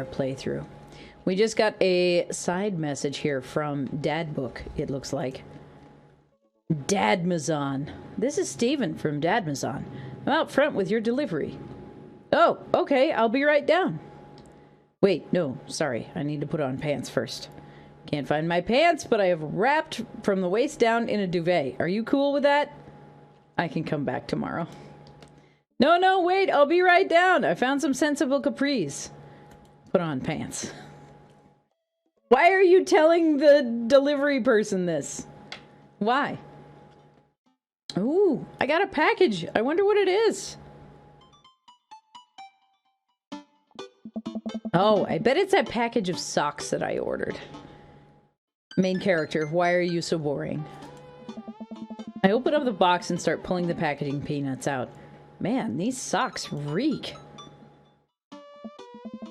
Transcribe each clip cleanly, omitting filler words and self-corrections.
our playthrough. We just got a side message here from Dadbook, it looks like. Dadmazon. This is Steven from Dadmazon. I'm out front with your delivery. Oh, okay, I'll be right down. Wait, no, sorry. I need to put on pants first. Can't find my pants, but I have wrapped from the waist down in a duvet. Are you cool with that? I can come back tomorrow. No, wait, I'll be right down. I found some sensible capris. Put on pants. Why are you telling the delivery person this? Why? Ooh, I got a package. I wonder what it is. Oh, I bet it's that package of socks that I ordered. Main character, why are you so boring? I open up the box and start pulling the packaging peanuts out. Man, these socks reek.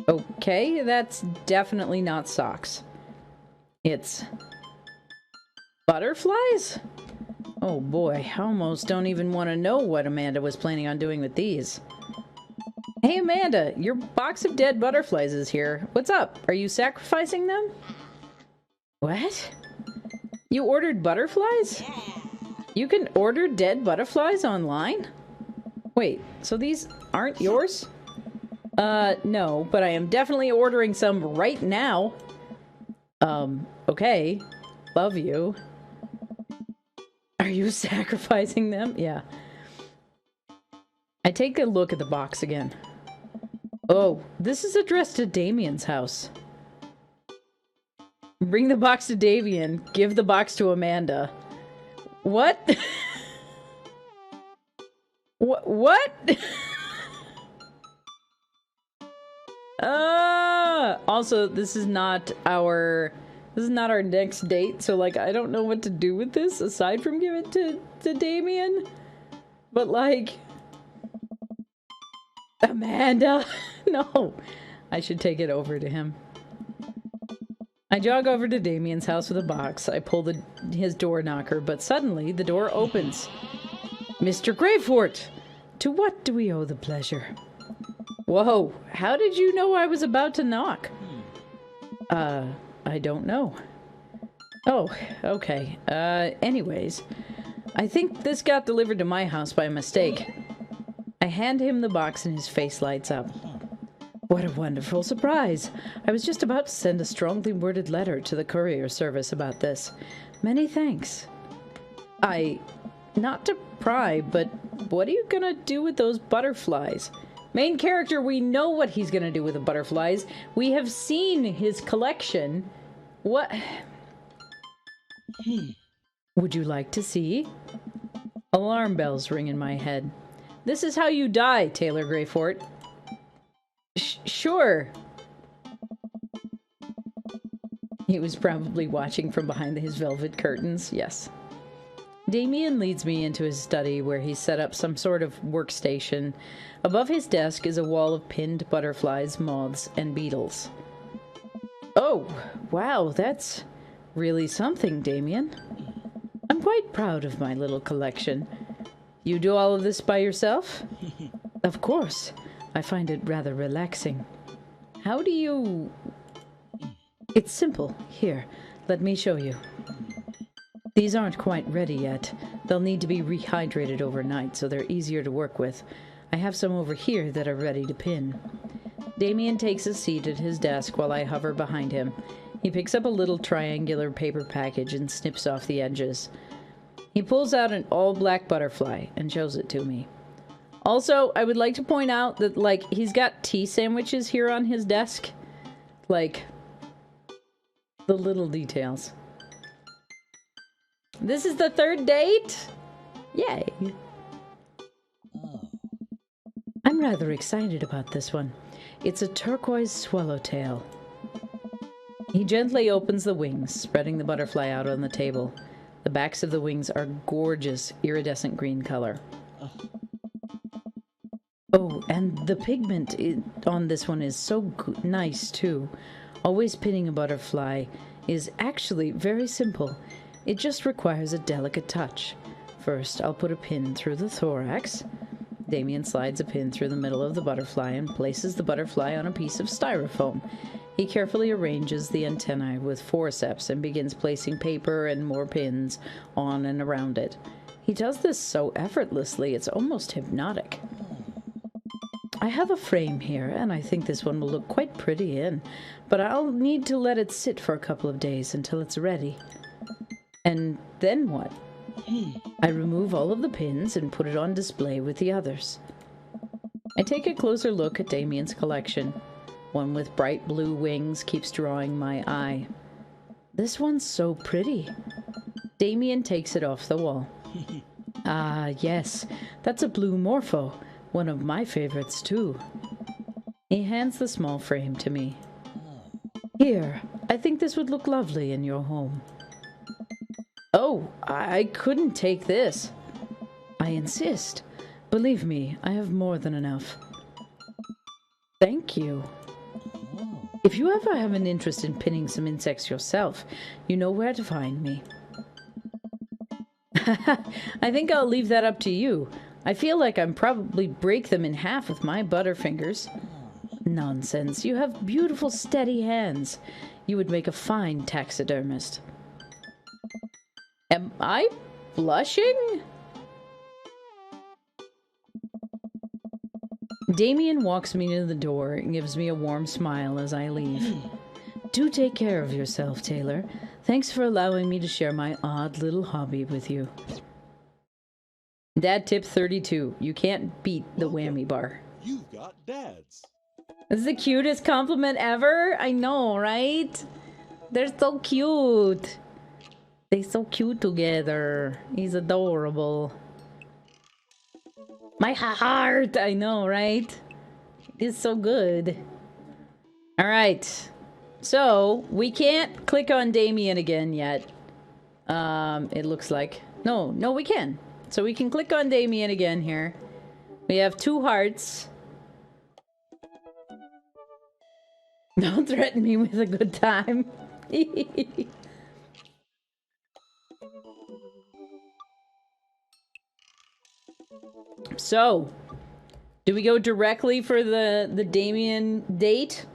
Okay, that's definitely not socks. It's butterflies? Oh boy, I almost don't even want to know what Amanda was planning on doing with these. Hey Amanda, your box of dead butterflies is here. What's up? Are you sacrificing them? What? You ordered butterflies? You can order dead butterflies online? Wait, so these aren't yours? No, but I am definitely ordering some right now. Okay. Love you. Are you sacrificing them? Yeah. I take a look at the box again. Oh, this is addressed to Damien's house. Bring the box to Damien. Give the box to Amanda. What? What? Also, this is not our next date, so like I don't know what to do with this aside from give it to Damien. But like Amanda, no. I should take it over to him. I jog over to Damien's house with a box. I pull his door knocker, but suddenly the door opens. Mr. Greyfort! To what do we owe the pleasure? Whoa, how did you know I was about to knock? I don't know. Oh, okay. Anyways, I think this got delivered to my house by mistake. I hand him the box and his face lights up. What a wonderful surprise. I was just about to send a strongly worded letter to the courier service about this. Many thanks. Not to pry, but what are you gonna do with those butterflies? Main character, we know what he's gonna do with the butterflies. We have seen his collection. What? Would you like to see? Alarm bells ring in my head. This is how you die, Taylor Greyfort. Sure. He was probably watching from behind his velvet curtains, yes. Damien leads me into his study where he's set up some sort of workstation. Above his desk is a wall of pinned butterflies, moths, and beetles. Oh, wow, that's really something, Damien. I'm quite proud of my little collection. You do all of this by yourself? Of course. I find it rather relaxing. How do you... It's simple. Here, let me show you. These aren't quite ready yet. They'll need to be rehydrated overnight, so they're easier to work with. I have some over here that are ready to pin. Damien takes a seat at his desk while I hover behind him. He picks up a little triangular paper package and snips off the edges. He pulls out an all-black butterfly and shows it to me. Also, I would like to point out that, like, he's got tea sandwiches here on his desk. Like, the little details. This is the third date? Yay. Oh. I'm rather excited about this one. It's a turquoise swallowtail. He gently opens the wings, spreading the butterfly out on the table. The backs of the wings are gorgeous, iridescent green color. Oh, and the pigment on this one is so nice, too. Always pinning a butterfly is actually very simple. It just requires a delicate touch. First, I'll put a pin through the thorax. Damien slides a pin through the middle of the butterfly and places the butterfly on a piece of styrofoam. He carefully arranges the antennae with forceps and begins placing paper and more pins on and around it. He does this so effortlessly, it's almost hypnotic. I have a frame here, and I think this one will look quite pretty in, but I'll need to let it sit for a couple of days until it's ready. And then what? I remove all of the pins and put it on display with the others. I take a closer look at Damien's collection. One with bright blue wings keeps drawing my eye. This one's so pretty. Damien takes it off the wall. Ah, yes, that's a blue morpho. One of my favorites, too. He hands the small frame to me. Here, I think this would look lovely in your home. Oh, I couldn't take this. I insist. Believe me, I have more than enough. Thank you. If you ever have an interest in pinning some insects yourself, you know where to find me. I think I'll leave that up to you. I feel like I'd probably break them in half with my butterfingers. Nonsense. You have beautiful, steady hands. You would make a fine taxidermist. Am I blushing? Damien walks me to the door and gives me a warm smile as I leave. Do take care of yourself, Taylor. Thanks for allowing me to share my odd little hobby with you. Dad tip 32. You can't beat the whammy bar. You've got dads. This is the cutest compliment ever. I know, right? They're so cute. They're so cute together. He's adorable. My heart. I know, right? It's so good. All right. So, we can't click on Damien again yet. It looks like. No, we can. So we can click on Damien again here. We have 2 hearts. Don't threaten me with a good time. So, do we go directly for the Damien date?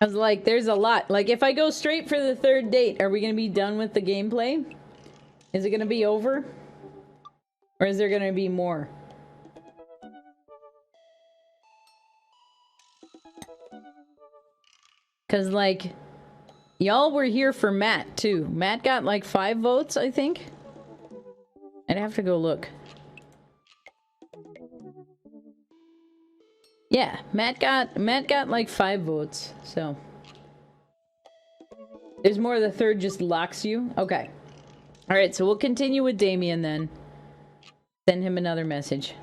I was like, there's a lot. Like, if I go straight for the 3rd date, are we going to be done with the gameplay? Is it going to be over? Or is there going to be more? Because, like, y'all were here for Matt, too. Matt got, like, 5 votes, I think? I'd have to go look. Yeah, Matt got like 5 votes, so. There's more. The 3rd just locks you? Okay. Alright, so we'll continue with Damien then. Send him another message.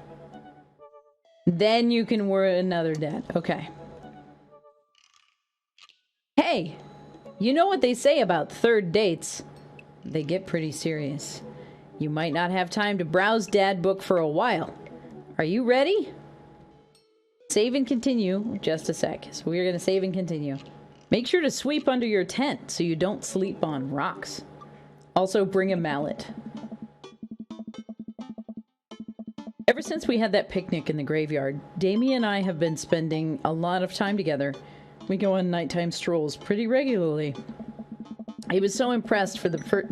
Then you can word another dad. Okay. Hey! You know what they say about 3rd dates? They get pretty serious. You might not have time to browse Dad Book for a while. Are you ready? Save and continue. Just a sec. So we're going to save and continue. Make sure to sweep under your tent so you don't sleep on rocks. Also bring a mallet. Ever since we had that picnic in the graveyard, Damien and I have been spending a lot of time together. We go on nighttime strolls pretty regularly. He was so impressed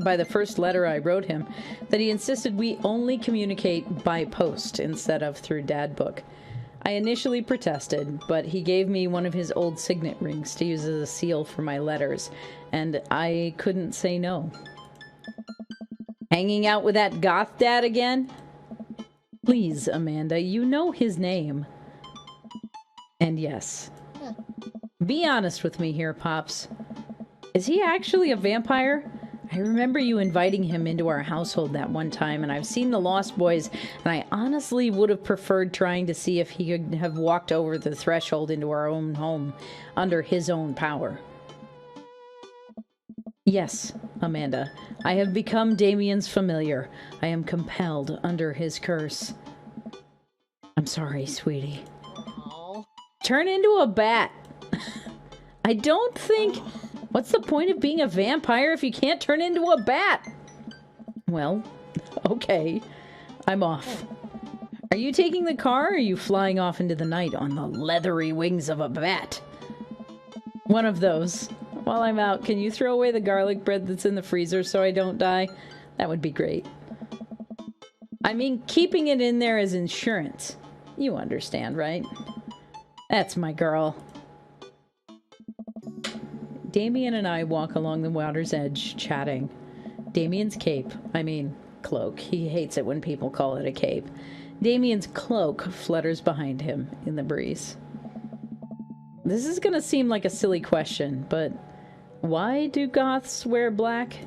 by the first letter I wrote him that he insisted we only communicate by post instead of through Dad Book. I initially protested, but he gave me one of his old signet rings to use as a seal for my letters, and I couldn't say no. Hanging out with that goth dad again? Please, Amanda, you know his name. And yes. Be honest with me here, Pops. Is he actually a vampire? I remember you inviting him into our household that one time, and I've seen The Lost Boys, and I honestly would have preferred trying to see if he could have walked over the threshold into our own home under his own power. Yes, Amanda, I have become Damien's familiar. I am compelled under his curse. I'm sorry, sweetie. Aww. Turn into a bat. I don't think... What's the point of being a vampire if you can't turn into a bat? Well, okay. I'm off. Are you taking the car, or are you flying off into the night on the leathery wings of a bat? One of those. While I'm out, can you throw away the garlic bread that's in the freezer so I don't die? That would be great. I mean, keeping it in there as insurance. You understand, right? That's my girl. Damien and I walk along the water's edge, chatting. Damien's cape, cloak. He hates it when people call it a cape. Damien's cloak flutters behind him in the breeze. This is gonna seem like a silly question, but why do goths wear black?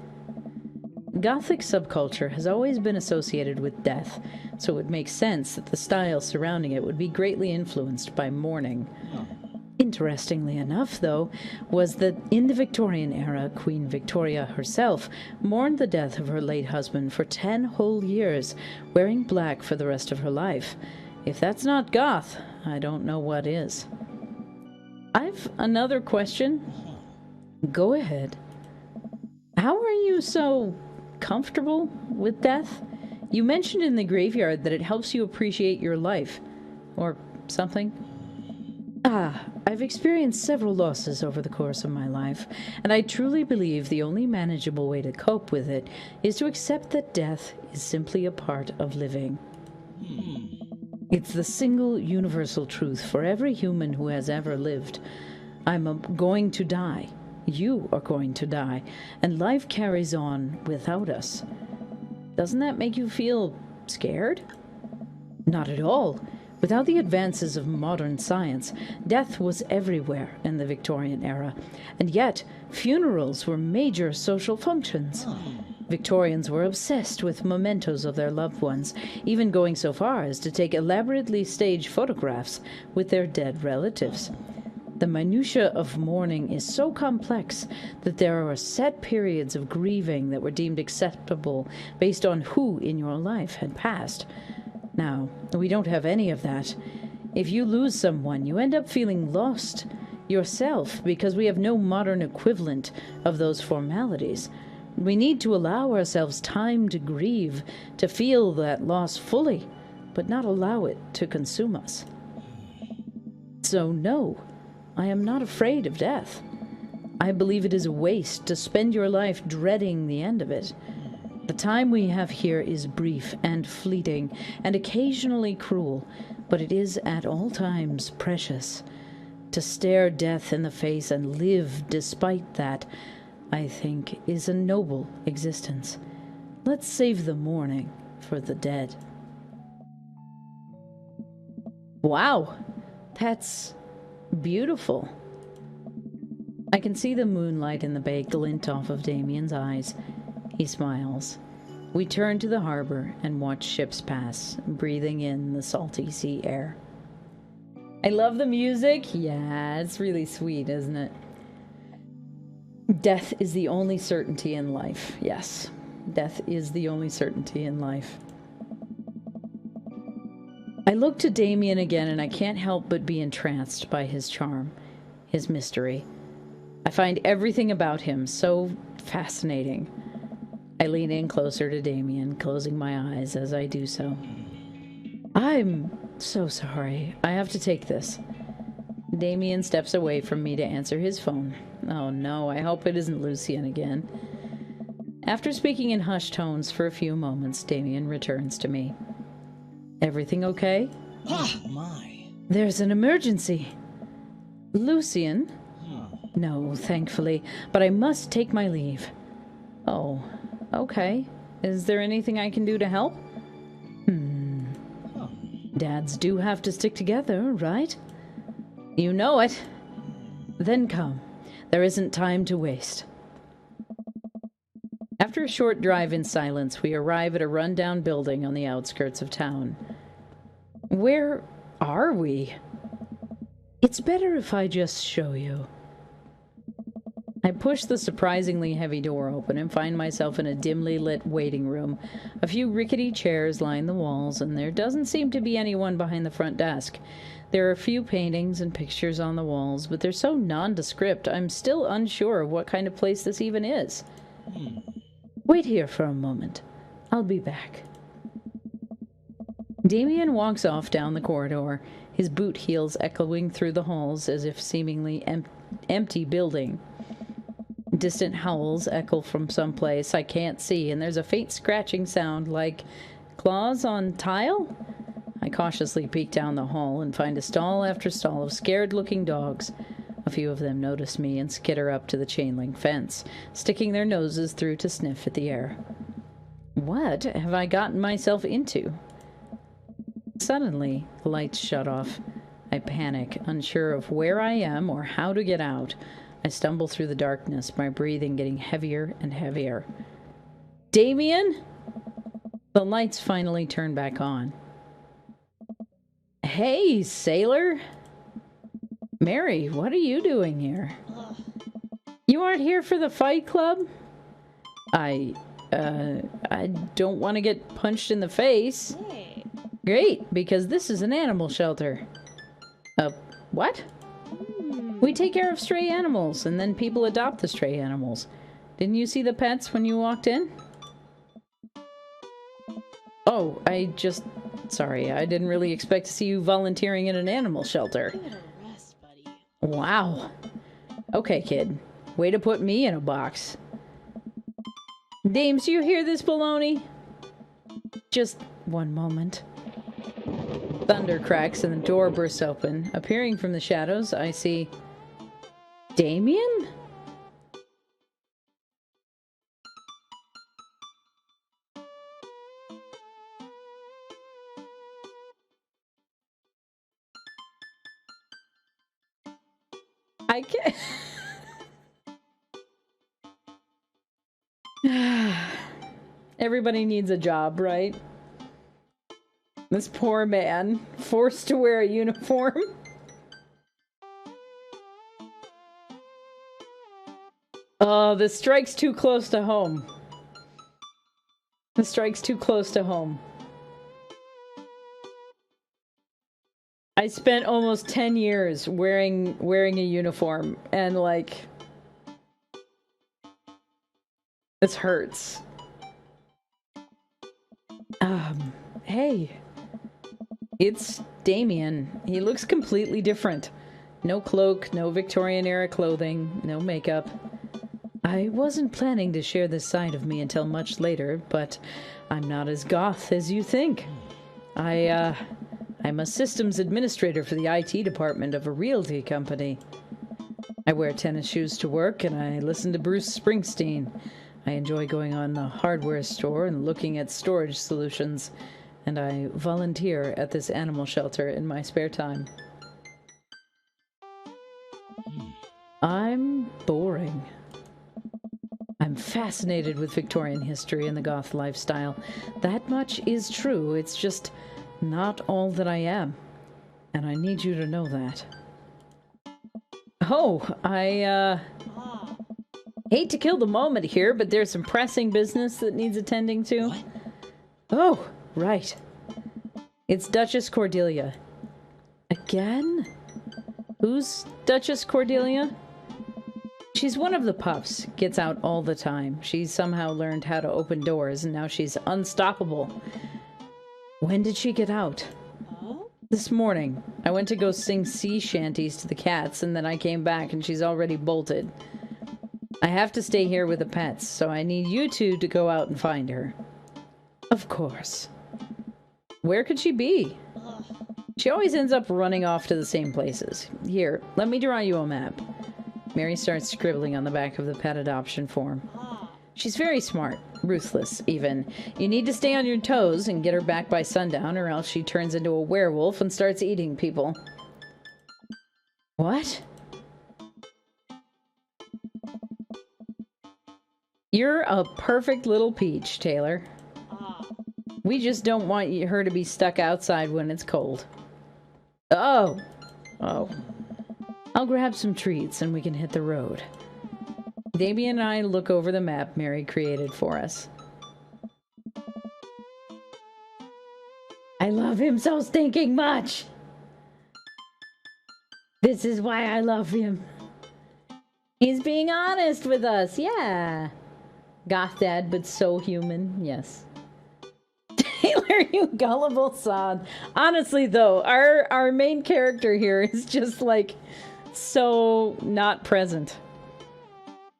Gothic subculture has always been associated with death, so it makes sense that the style surrounding it would be greatly influenced by mourning. Interestingly enough, though, was that in the Victorian era, Queen Victoria herself mourned the death of her late husband for 10 whole years, wearing black for the rest of her life. If that's not goth, I don't know what is. I've another question. Go ahead. How are you so comfortable with death? You mentioned in the graveyard that it helps you appreciate your life. Or something. I've experienced several losses over the course of my life, and I truly believe the only manageable way to cope with it is to accept that death is simply a part of living. It's the single universal truth for every human who has ever lived. I'm going to die. You are going to die, and life carries on without us. Doesn't that make you feel scared? Not at all. Without the advances of modern science, death was everywhere in the Victorian era, and yet funerals were major social functions. Victorians were obsessed with mementos of their loved ones, even going so far as to take elaborately staged photographs with their dead relatives. The minutiae of mourning is so complex that there are set periods of grieving that were deemed acceptable based on who in your life had passed. Now, we don't have any of that. If you lose someone, you end up feeling lost yourself because we have no modern equivalent of those formalities. We need to allow ourselves time to grieve, to feel that loss fully, but not allow it to consume us. So no, I am not afraid of death. I believe it is a waste to spend your life dreading the end of it. The time we have here is brief and fleeting and occasionally cruel, but it is at all times precious. To stare death in the face and live despite that, I think, is a noble existence. Let's save the mourning for the dead. Wow, that's beautiful. I can see the moonlight in the bay glint off of Damien's eyes. He smiles. We turn to the harbor and watch ships pass, breathing in the salty sea air. I love the music. Yeah, it's really sweet, isn't it? Death is the only certainty in life. Yes, death is the only certainty in life. I look to Damien again, and I can't help but be entranced by his charm, his mystery. I find everything about him so fascinating. I lean in closer to Damien, closing my eyes as I do so. I'm so sorry. I have to take this. Damien steps away from me to answer his phone. Oh no, I hope it isn't Lucian again. After speaking in hushed tones for a few moments, Damien returns to me. Everything okay? Ah, my. There's an emergency. Lucian? No, thankfully, but I must take my leave. Oh, okay. Is there anything I can do to help? Dads do have to stick together, right? You know it. Then come. There isn't time to waste. After a short drive in silence, we arrive at a rundown building on the outskirts of town. Where are we? It's better if I just show you. I push the surprisingly heavy door open and find myself in a dimly lit waiting room. A few rickety chairs line the walls, and there doesn't seem to be anyone behind the front desk. There are a few paintings and pictures on the walls, but they're so nondescript, I'm still unsure of what kind of place this even is. Wait here for a moment. I'll be back. Damien walks off down the corridor, his boot heels echoing through the halls as if seemingly empty building. Distant howls echo from someplace I can't see, and there's a faint scratching sound like claws on tile? I cautiously peek down the hall and find a stall after stall of scared-looking dogs. A few of them notice me and skitter up to the chain-link fence, sticking their noses through to sniff at the air. What have I gotten myself into? Suddenly, the lights shut off. I panic, unsure of where I am or how to get out. I stumble through the darkness, my breathing getting heavier and heavier. Damien? The lights finally turn back on. Hey, sailor! Mary, what are you doing here? You aren't here for the fight club? I don't want to get punched in the face. Hey. Great, because this is an animal shelter. What? We take care of stray animals, and then people adopt the stray animals. Didn't you see the pets when you walked in? Oh, sorry, I didn't really expect to see you volunteering in an animal shelter. Give it a rest, buddy. Wow. Okay, kid. Way to put me in a box. Dames, do you hear this baloney? Just one moment. Thunder cracks and the door bursts open. Appearing from the shadows, I see... Damien? I can't... Everybody needs a job, right? This poor man, forced to wear a uniform. Oh, this strike's too close to home. The strike's too close to home. I spent almost 10 years wearing a uniform, and like, this hurts. Hey. It's Damien. He looks completely different. No cloak, no Victorian-era clothing, no makeup. I wasn't planning to share this side of me until much later, but I'm not as goth as you think. I'm a systems administrator for the IT department of a realty company. I wear tennis shoes to work, and I listen to Bruce Springsteen. I enjoy going on a hardware store and looking at storage solutions, and I volunteer at this animal shelter in my spare time. I'm boring. I'm fascinated with Victorian history and the goth lifestyle. That much is true. It's just not all that I am. And I need you to know that. Oh, I hate to kill the moment here, but there's some pressing business that needs attending to. What? Oh, right. It's Duchess Cordelia. Again? Who's Duchess Cordelia? She's one of the pups. Gets out all the time. She's somehow learned how to open doors, and now she's unstoppable. When did she get out? Oh? This morning. I went to go sing sea shanties to the cats, and then I came back and she's already bolted. I have to stay here with the pets, so I need you two to go out and find her. Of course. Where could she be? Ugh. She always ends up running off to the same places. Here, let me draw you a map. Mary starts scribbling on the back of the pet adoption form. Ah. She's very smart. Ruthless, even. You need to stay on your toes and get her back by sundown, or else she turns into a werewolf and starts eating people. What? You're a perfect little peach, Taylor. Ah. We just don't want her to be stuck outside when it's cold. Oh. Oh. I'll grab some treats and we can hit the road. Damien and I look over the map Mary created for us. I love him so stinking much! This is why I love him. He's being honest with us, yeah. Goth dad, but so human, yes. Taylor you gullible sod. Honestly, though, our main character here is just like so not present.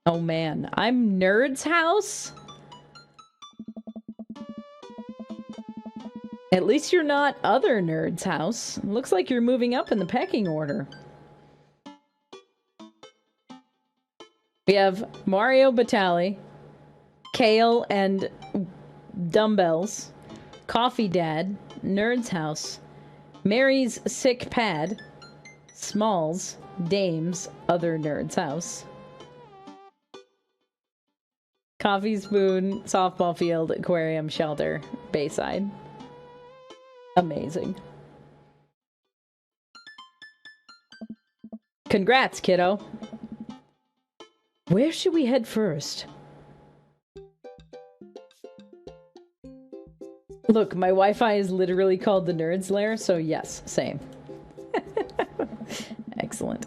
Oh man, I'm Nerd's house? At least you're not other Nerd's house. Looks like you're moving up in the pecking order. We have Mario Batali, Kale and Dumbbells, Coffee Dad, Nerd's House, Mary's Sick Pad, Smalls, Dames, Other Nerd's House, Coffee Spoon, Softball Field, Aquarium, Shelter, Bayside. Amazing. Congrats, kiddo. Where should we head first? Look, my Wi-Fi is literally called the Nerd's Lair, so yes, same. Excellent.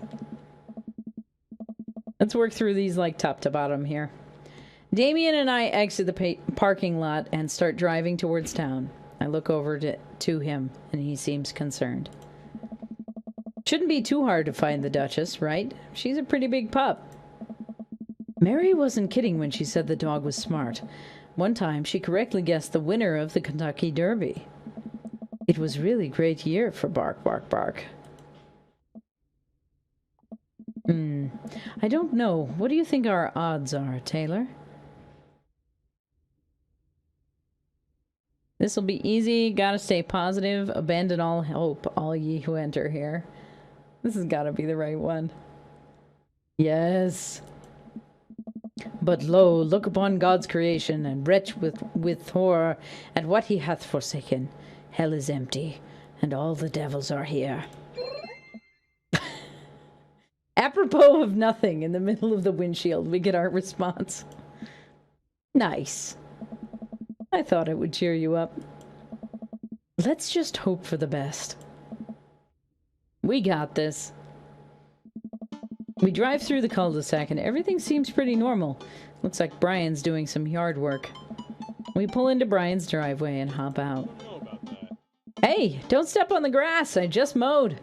Let's work through these like top to bottom here. Damien and I exit the parking lot and start driving towards town. I look over to him, and he seems concerned. Shouldn't be too hard to find the Duchess, right? She's a pretty big pup. Mary wasn't kidding when she said the dog was smart. One time, she correctly guessed the winner of the Kentucky Derby. It was really great year for Bark, Bark, Bark. I don't know. What do you think our odds are, Taylor? This'll be easy. Gotta stay positive. Abandon all hope, all ye who enter here. This has gotta be the right one. Yes. But lo, look upon God's creation, and retch with horror at what he hath forsaken. Hell is empty, and all the devils are here. Apropos of nothing, in the middle of the windshield, we get our response. Nice. I thought it would cheer you up. Let's just hope for the best. We got this. We drive through the cul-de-sac and everything seems pretty normal. Looks like Brian's doing some yard work. We pull into Brian's driveway and hop out. I know about that. Hey, don't step on the grass. I just mowed.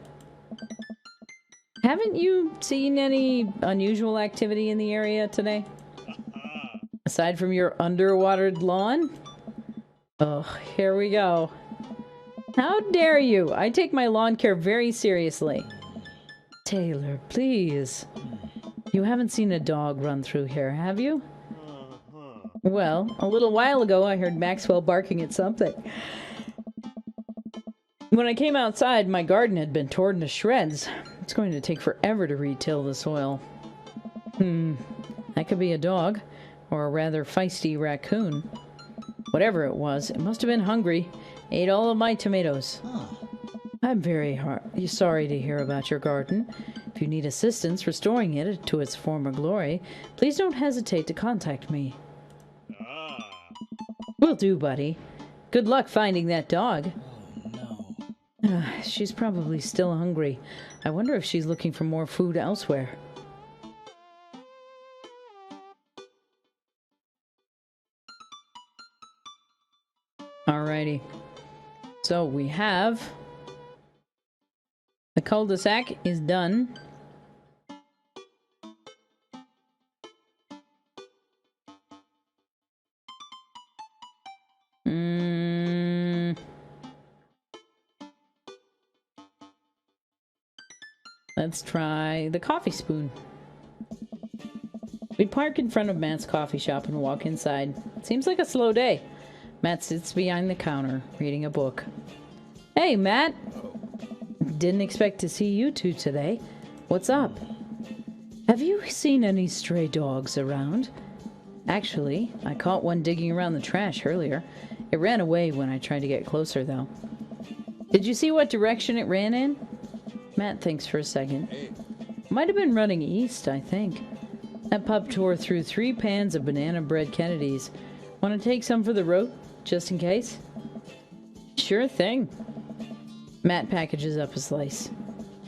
Haven't you seen any unusual activity in the area today? Aside from your underwatered lawn? Oh, here we go. How dare you? I take my lawn care very seriously. Taylor, please. You haven't seen a dog run through here, have you? Well, a little while ago I heard Maxwell barking at something. When I came outside, my garden had been torn to shreds. It's going to take forever to re-till the soil. That could be a dog, or a rather feisty raccoon. Whatever it was, it must have been hungry. Ate all of my tomatoes. I'm very sorry to hear about your garden. If you need assistance restoring it to its former glory, please don't hesitate to contact me. Will do, buddy. Good luck finding that dog. She's probably still hungry. I wonder if she's looking for more food elsewhere. Alrighty. So we have... the cul-de-sac is done. Let's try the coffee spoon. We park in front of Matt's coffee shop and walk inside. Seems like a slow day. Matt sits behind the counter, reading a book. Hey, Matt! Didn't expect to see you two today. What's up? Have you seen any stray dogs around? Actually, I caught one digging around the trash earlier. It ran away when I tried to get closer, though. Did you see what direction it ran in? Matt thinks for a second. Might have been running east, I think. That pup tore through 3 pans of banana bread Kennedys. Want to take some for the road, just in case? Sure thing. Matt packages up a slice.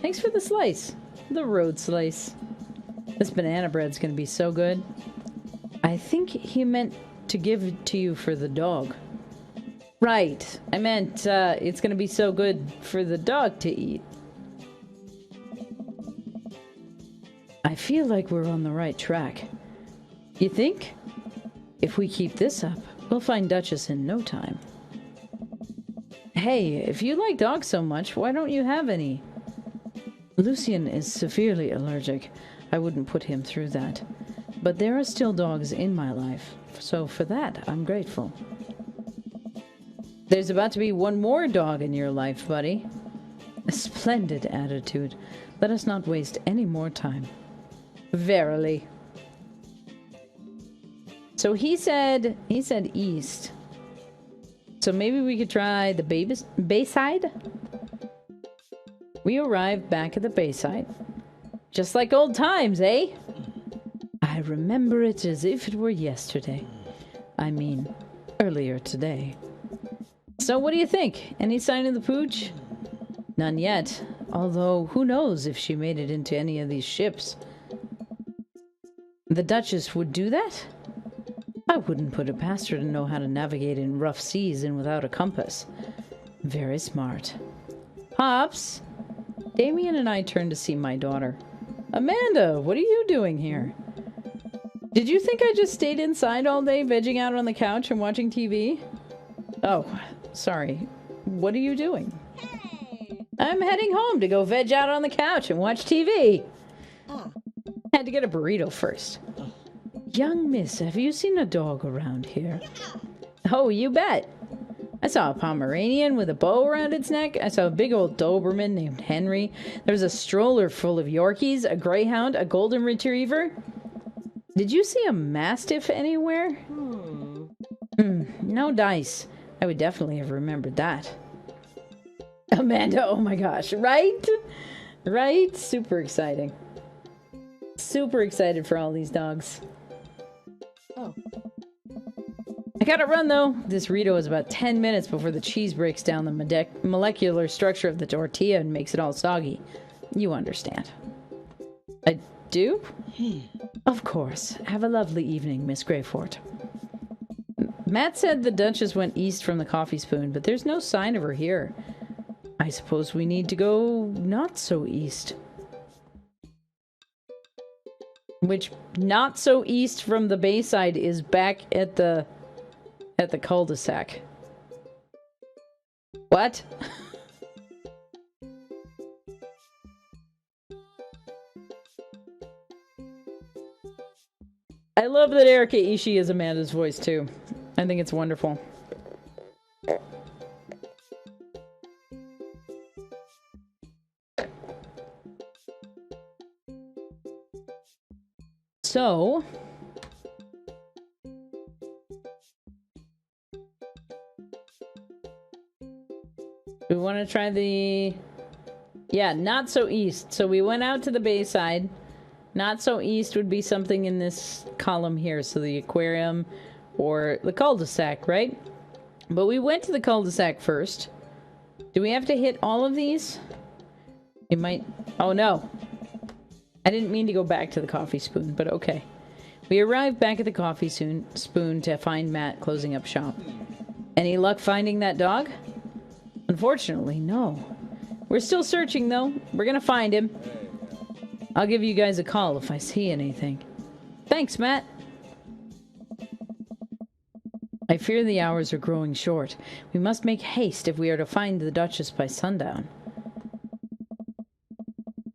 Thanks for the slice. The road slice. This banana bread's gonna be so good. I think he meant to give it to you for the dog. Right. I meant, it's gonna be so good for the dog to eat. I feel like we're on the right track. You think? If we keep this up, we'll find Duchess in no time. Hey, if you like dogs so much, why don't you have any? Lucian is severely allergic. I wouldn't put him through that. But there are still dogs in my life, so for that, I'm grateful. There's about to be one more dog in your life, buddy. A splendid attitude. Let us not waste any more time. Verily. So he said east. So maybe we could try the Bayside? We arrived back at the Bayside. Just like old times, eh? I remember it as if it were yesterday. I mean, earlier today. So what do you think? Any sign of the pooch? None yet. Although, who knows if she made it into any of these ships. The Duchess would do that? I wouldn't put it past her to know how to navigate in rough seas and without a compass. Very smart. Pops! Damien and I turned to see my daughter. Amanda, what are you doing here? Did you think I just stayed inside all day, vegging out on the couch and watching TV? Oh, sorry. What are you doing? Hey! I'm heading home to go veg out on the couch and watch TV. Ah. Had to get a burrito first. Young miss, have you seen a dog around here? Oh, you bet. I saw a Pomeranian with a bow around its neck. I saw a big old Doberman named Henry. There was a stroller full of Yorkies, a Greyhound, a Golden Retriever. Did you see a Mastiff anywhere? No dice. I would definitely have remembered that. Amanda, oh my gosh, right? Right? Super exciting. Super excited for all these dogs. Oh. I gotta run though. This Rito is about 10 minutes before the cheese breaks down the molecular structure of the tortilla and makes it all soggy. You understand. I do? Of course. Have a lovely evening, Miss Greyfort. Matt said the Duchess went east from the coffee spoon, but there's no sign of her here. I suppose we need to go not so east. Which, not so east from the Bayside is back at the cul-de-sac. What? I love that Erika Ishii is Amanda's voice too. I think it's wonderful. So, we want to try the, yeah, not so east. So we went out to the Bayside. Not so east would be something in this column here. So the aquarium or the cul-de-sac, right? But we went to the cul-de-sac first. Do we have to hit all of these? We might, oh no. I didn't mean to go back to the coffee spoon, but okay. We arrived back at the coffee spoon to find Matt closing up shop. Any luck finding that dog? Unfortunately, no. We're still searching, though. We're gonna find him. I'll give you guys a call if I see anything. Thanks, Matt. I fear the hours are growing short. We must make haste if we are to find the Duchess by sundown.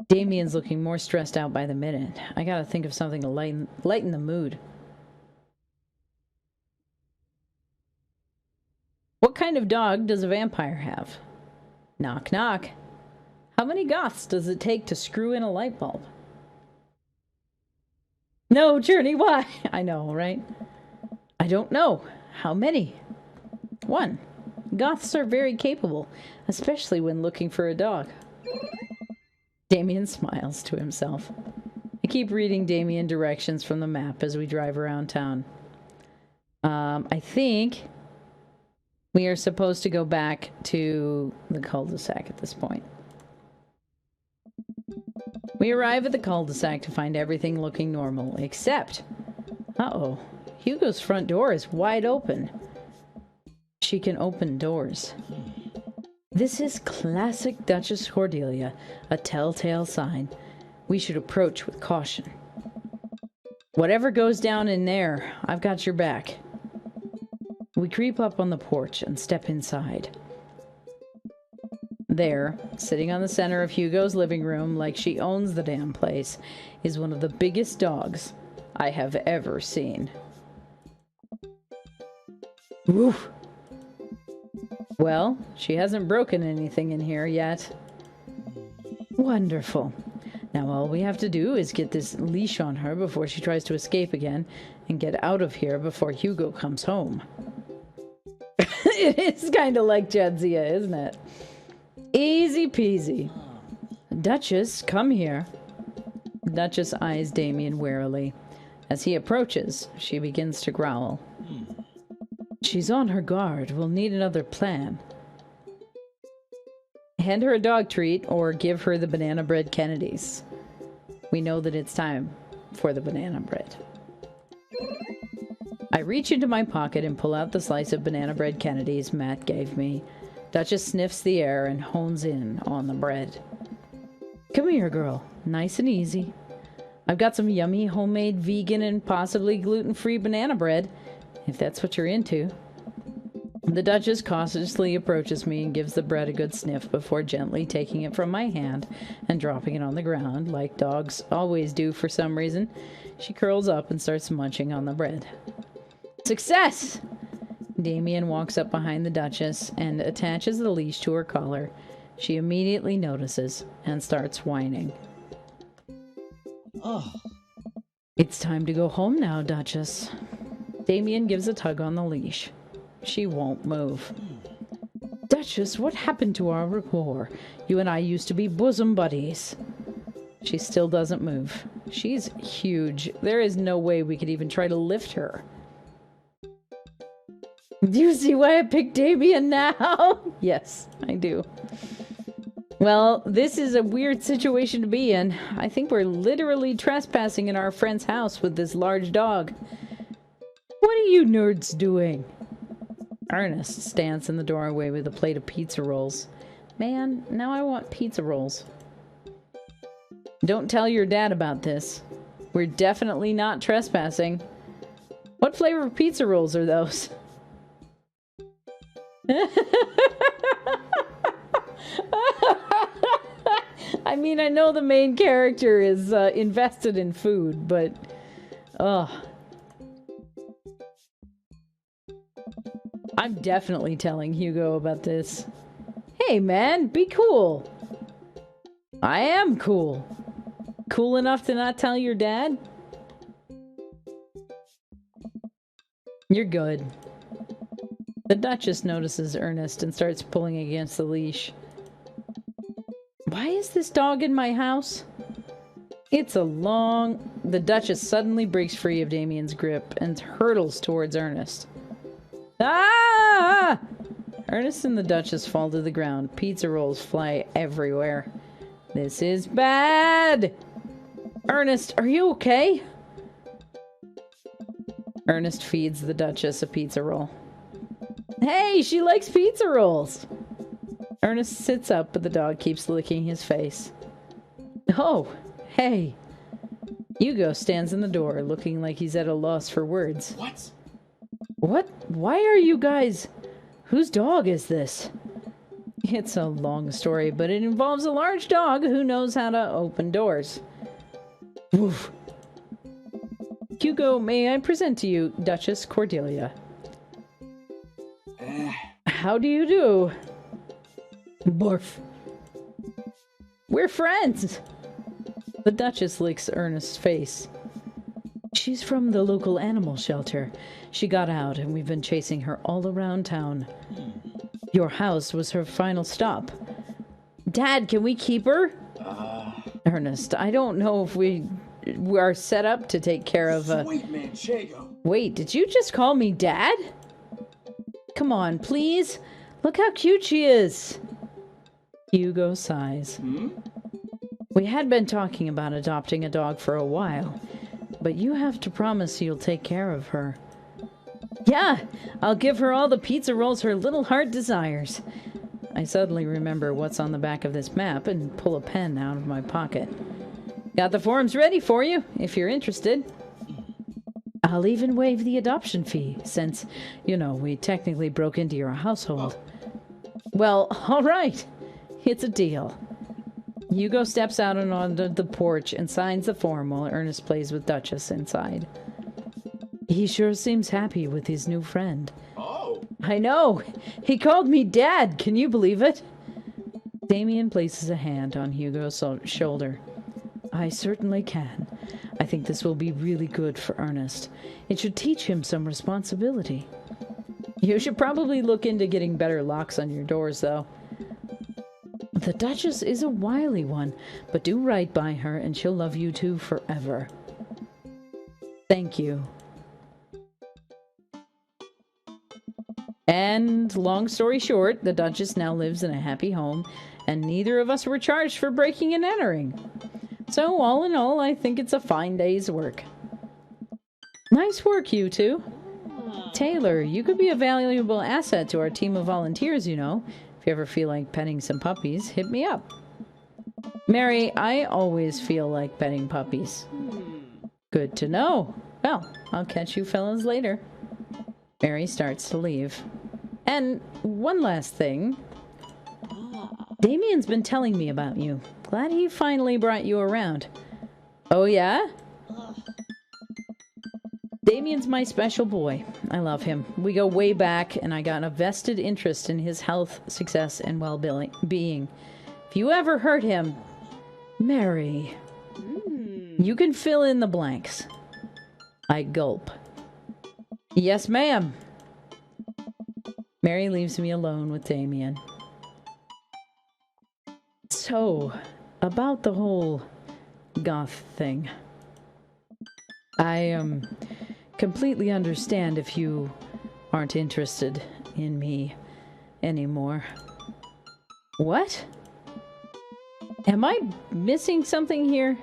Damien's looking more stressed out by the minute. I gotta think of something to lighten the mood. What kind of dog does a vampire have? Knock, knock. How many goths does it take to screw in a light bulb? No, Journey, why? I know, right? I don't know. How many? 1. Goths are very capable, especially when looking for a dog. Damien smiles to himself. I keep reading Damien directions from the map as we drive around town. I think we are supposed to go back to the cul-de-sac at this point. We arrive at the cul-de-sac to find everything looking normal, except... Uh-oh. Hugo's front door is wide open. She can open doors. This is classic Duchess Cordelia, a telltale sign. We should approach with caution. Whatever goes down in there, I've got your back. We creep up on the porch and step inside. There, sitting on the center of Hugo's living room like she owns the damn place, is one of the biggest dogs I have ever seen. Woof. Well, she hasn't broken anything in here yet. Wonderful. Now all we have to do is get this leash on her before she tries to escape again and get out of here before Hugo comes home. It is kind of like Jadzia, isn't it? Easy peasy. Duchess, come here. Duchess eyes Damien warily. As he approaches, she begins to growl. She's on her guard. We'll need another plan. Hand her a dog treat or give her the banana bread Kennedys. We know that it's time for the banana bread. I reach into my pocket and pull out the slice of banana bread Kennedys Matt gave me. Duchess sniffs the air and hones in on the bread. Come here, girl. Nice and easy. I've got some yummy homemade vegan and possibly gluten-free banana bread, if that's what you're into. The Duchess cautiously approaches me and gives the bread a good sniff before gently taking it from my hand and dropping it on the ground, like dogs always do for some reason. She curls up and starts munching on the bread. Success! Damien walks up behind the Duchess and attaches the leash to her collar. She immediately notices and starts whining. Oh. It's time to go home now, Duchess. Damien gives a tug on the leash. She won't move. Duchess, what happened to our rapport? You and I used to be bosom buddies. She still doesn't move. She's huge. There is no way we could even try to lift her. Do you see why I picked Damien now? Yes, I do. Well, this is a weird situation to be in. I think we're literally trespassing in our friend's house with this large dog. What are you nerds doing? Ernest stands in the doorway with a plate of pizza rolls. Man, now I want pizza rolls. Don't tell your dad about this. We're definitely not trespassing. What flavor of pizza rolls are those? I mean, I know the main character is invested in food, but... Ugh. I'm definitely telling Hugo about this. Hey, man, be cool. I am cool. Cool enough to not tell your dad? You're good. The Duchess notices Ernest and starts pulling against the leash. Why is this dog in my house? It's a long... The Duchess suddenly breaks free of Damien's grip and hurtles towards Ernest. Ah! Ernest and the Duchess fall to the ground. Pizza rolls fly everywhere. This is bad! Ernest, are you okay? Ernest feeds the Duchess a pizza roll. Hey, she likes pizza rolls! Ernest sits up, but the dog keeps licking his face. Oh, hey. Hugo stands in the door, looking like he's at a loss for words. What? What? Why are you guys... Whose dog is this? It's a long story, but it involves a large dog who knows how to open doors. Woof. Hugo, may I present to you Duchess Cordelia? How do you do? Barf. We're friends! The Duchess licks Ernest's face. She's from the local animal shelter. She got out and we've been chasing her all around town. Your house was her final stop. Dad, can we keep her? Ernest, I don't know if we are set up to take care of Sweet manchego. Wait, did you just call me Dad? Come on, please. Look how cute she is. Hugo sighs. We had been talking about adopting a dog for a while, but you have to promise you'll take care of her. Yeah, I'll give her all the pizza rolls her little heart desires. I suddenly remember what's on the back of this map and pull a pen out of my pocket. Got the forms ready for you, if you're interested. I'll even waive the adoption fee, since, we technically broke into your household. Well, all right. It's a deal. Hugo steps out and onto the porch and signs the form while Ernest plays with Duchess inside. He sure seems happy with his new friend. Oh. I know. He called me Dad. Can you believe it? Damien places a hand on Hugo's shoulder. I certainly can. I think this will be really good for Ernest. It should teach him some responsibility. You should probably look into getting better locks on your doors, though. The Duchess is a wily one, but do right by her and she'll love you two forever. Thank you. And long story short, the Duchess now lives in a happy home, and neither of us were charged for breaking and entering. So all in all, I think it's a fine day's work. Nice work, you two. Taylor, you could be a valuable asset to our team of volunteers, If you ever feel like petting some puppies, hit me up. Mary, I always feel like petting puppies. Good to know. Well, I'll catch you fellas later. Mary starts to leave. And one last thing. Damien's been telling me about you. Glad he finally brought you around. Oh, yeah? Damien's my special boy. I love him. We go way back, and I got a vested interest in his health, success, and well-being. If you ever hurt him, Mary, you can fill in the blanks. I gulp. Yes, ma'am. Mary leaves me alone with Damien. So, about the whole goth thing. I completely understand if you aren't interested in me anymore. What? Am I missing something here?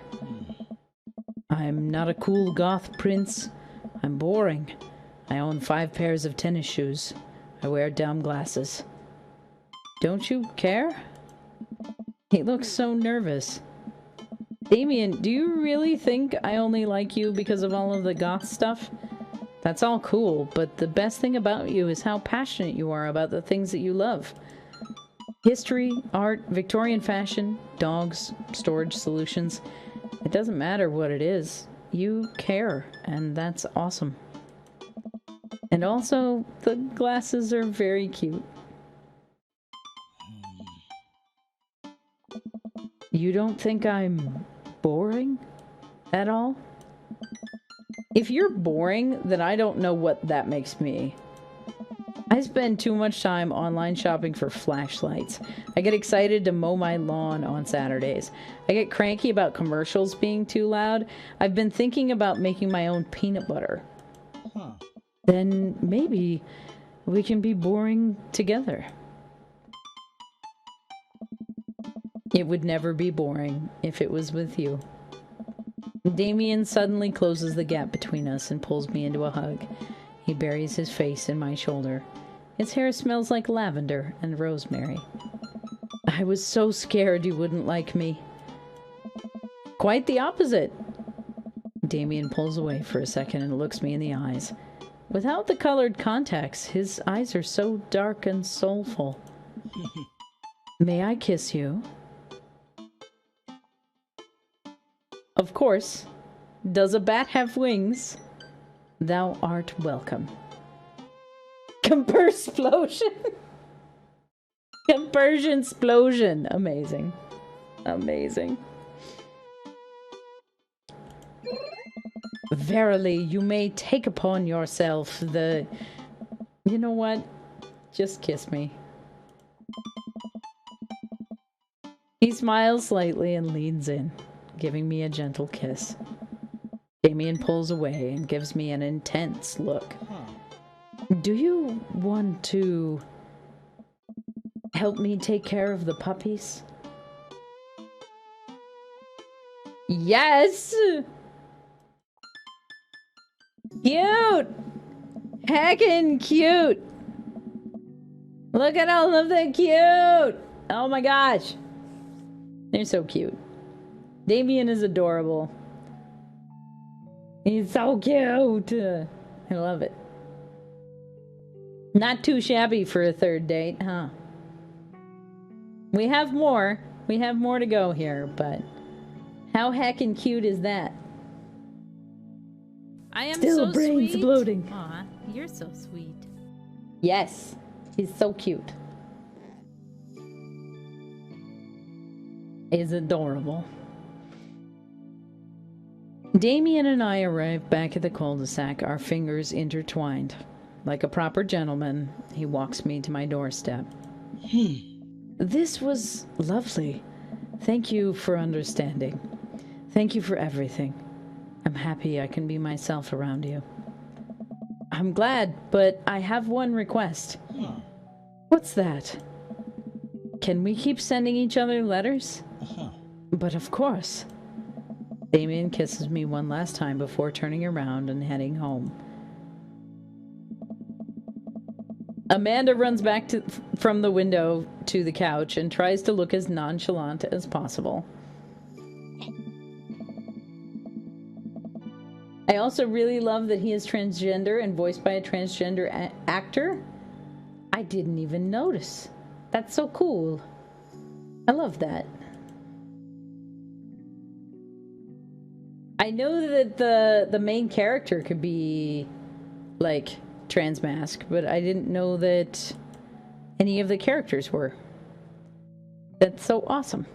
I'm not a cool goth prince. I'm boring. I own 5 pairs of tennis shoes. I wear dumb glasses. Don't you care? He looks so nervous. Damien, do you really think I only like you because of all of the goth stuff? That's all cool, but the best thing about you is how passionate you are about the things that you love. History, art, Victorian fashion, dogs, storage solutions. It doesn't matter what it is. You care, and that's awesome. And also, the glasses are very cute. You don't think I'm boring at all? If you're boring, then I don't know what that makes me. I spend too much time online shopping for flashlights. I get excited to mow my lawn on Saturdays. I get cranky about commercials being too loud. I've been thinking about making my own peanut butter. Huh. Then maybe we can be boring together. It would never be boring if it was with you. Damien suddenly closes the gap between us and pulls me into a hug. He buries his face in my shoulder. His hair smells like lavender and rosemary. I was so scared you wouldn't like me. Quite the opposite. Damien pulls away for a second and looks me in the eyes. Without the colored contacts, his eyes are so dark and soulful. May I kiss you? Of course. Does a bat have wings? Thou art welcome. Compersplosion! Compersion explosion! Amazing. Amazing. Verily, you may take upon yourself the... You know what? Just kiss me. He smiles slightly and leans in, giving me a gentle kiss. Damien pulls away and gives me an intense look. Do you want to help me take care of the puppies? Yes! Cute! Heckin' cute! Look at all of the cute! Oh my gosh. They're so cute. Damien is adorable. He's so cute. I love it. Not too shabby for a third date, huh? We have more. We have more to go here, but how heckin' cute is that? I am Still so brain sweet. exploding. Aw, you're so sweet. Yes, he's so cute. He's adorable. Damien and I arrive back at the cul-de-sac, our fingers intertwined. Like a proper gentleman, he walks me to my doorstep. This was lovely. Thank you for understanding. Thank you for everything. I'm happy I can be myself around you. I'm glad, but I have one request. What's that? Can we keep sending each other letters? But of course. Damien kisses me one last time before turning around and heading home. Amanda runs back from the window to the couch and tries to look as nonchalant as possible. I also really love that he is transgender and voiced by a transgender actor. I didn't even notice. That's so cool. I love that. I know that the main character could be like transmask, but I didn't know that any of the characters were. That's so awesome.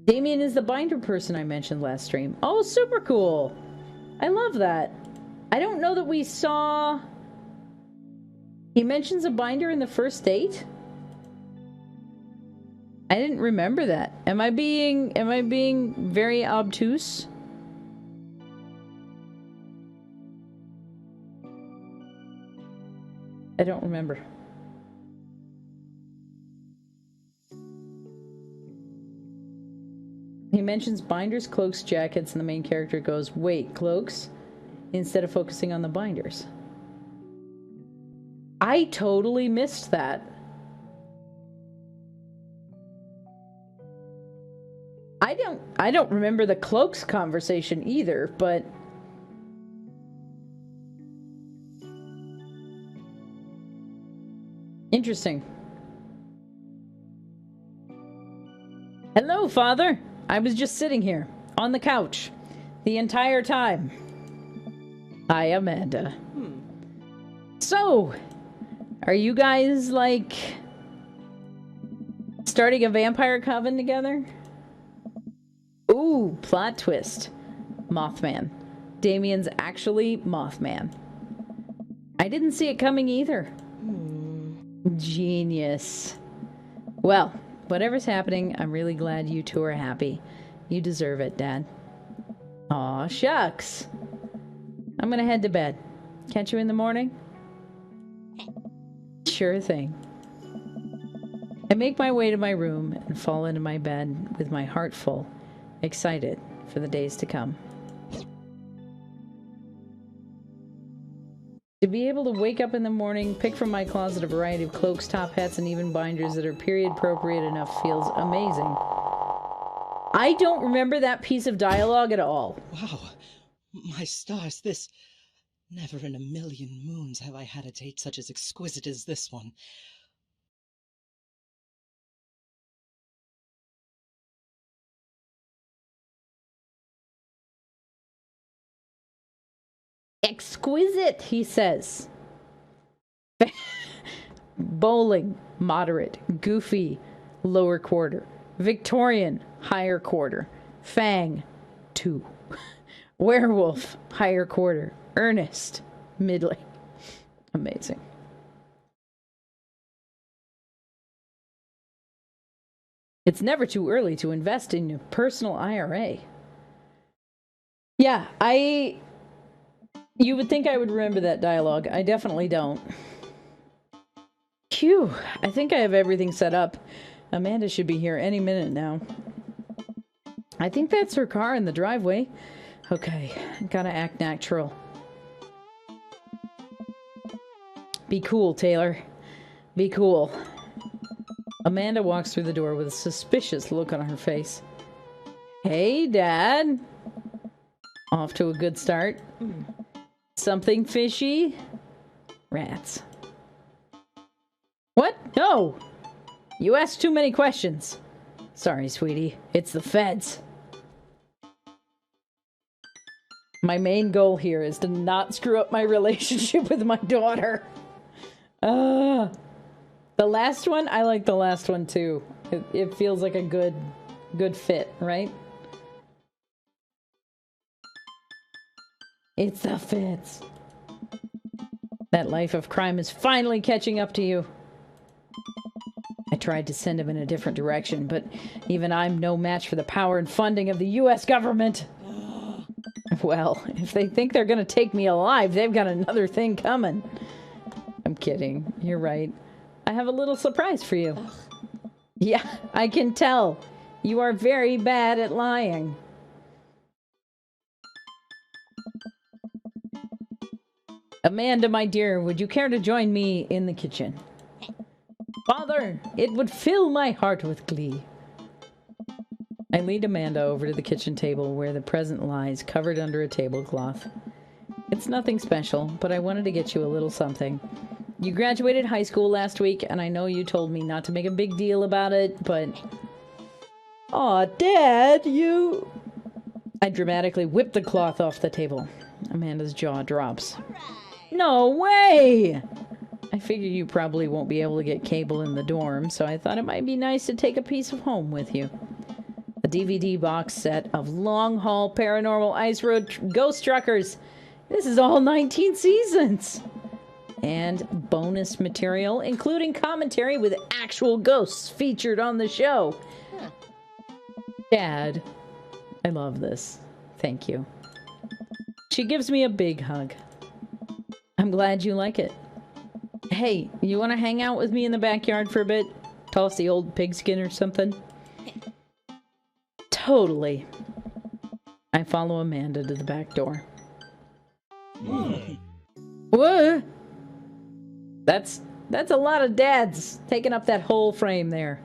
Damien is the binder person I mentioned last stream. Oh, super cool. I love that. I don't know that we saw... He mentions a binder in the first date? I didn't remember that. Am I being very obtuse? I don't remember. He mentions binders, cloaks, jackets, and the main character goes, wait, cloaks? Instead of focusing on the binders. I totally missed that. I don't remember the cloaks conversation either, but interesting. Hello, Father. I was just sitting here on the couch the entire time. Hi, Amanda. So, are you guys like starting a vampire coven together? Ooh, plot twist. Mothman. Damien's actually Mothman. I didn't see it coming either. Genius. Well, whatever's happening, I'm really glad you two are happy. You deserve it, Dad. Aw, shucks. I'm gonna head to bed. Catch you in the morning? Sure thing. I make my way to my room and fall into my bed with my heart full, excited for the days to come. To be able to wake up in the morning, pick from my closet a variety of cloaks, top hats, and even binders that are period appropriate enough feels amazing. I don't remember that piece of dialogue at all. Wow, my stars, this... Never in a million moons have I had a date such as exquisite as this one. Exquisite, he says. Bowling, moderate. Goofy, lower quarter. Victorian, higher quarter. Fang, 2. Werewolf, higher quarter. Earnest, middling. Amazing. It's never too early to invest in your personal IRA. Yeah, you would think I would remember that dialogue. I definitely don't. Phew, I think I have everything set up. Amanda should be here any minute now. I think that's her car in the driveway. Okay, gotta act natural. Be cool, Taylor. Be cool. Amanda walks through the door with a suspicious look on her face. Hey, Dad. Off to a good start. Something fishy? Rats. What? No! You asked too many questions. Sorry, sweetie. It's the feds. My main goal here is to not screw up my relationship with my daughter. The last one, I like the last one too. It feels like a good fit, right? It's the feds. That life of crime is finally catching up to you. I tried to send him in a different direction, but even I'm no match for the power and funding of the U.S. government. Well, if they think they're gonna take me alive, they've got another thing coming. I'm kidding. You're right. I have a little surprise for you. Yeah, I can tell. You are very bad at lying. Amanda, my dear, would you care to join me in the kitchen? Father, it would fill my heart with glee. I lead Amanda over to the kitchen table where the present lies covered under a tablecloth. It's nothing special, but I wanted to get you a little something. You graduated high school last week, and I know you told me not to make a big deal about it, but... Aw, Dad, you... I dramatically whip the cloth off the table. Amanda's jaw drops. No way! I figure you probably won't be able to get cable in the dorm, so I thought it might be nice to take a piece of home with you. A DVD box set of long-haul paranormal ice road ghost truckers. This is all 19 seasons. And bonus material, including commentary with actual ghosts featured on the show. Huh. Dad, I love this. Thank you. She gives me a big hug. I'm glad you like it. Hey, you want to hang out with me in the backyard for a bit? Toss the old pigskin or something? Totally. I follow Amanda to the back door. What? That's a lot of dads taking up that whole frame there.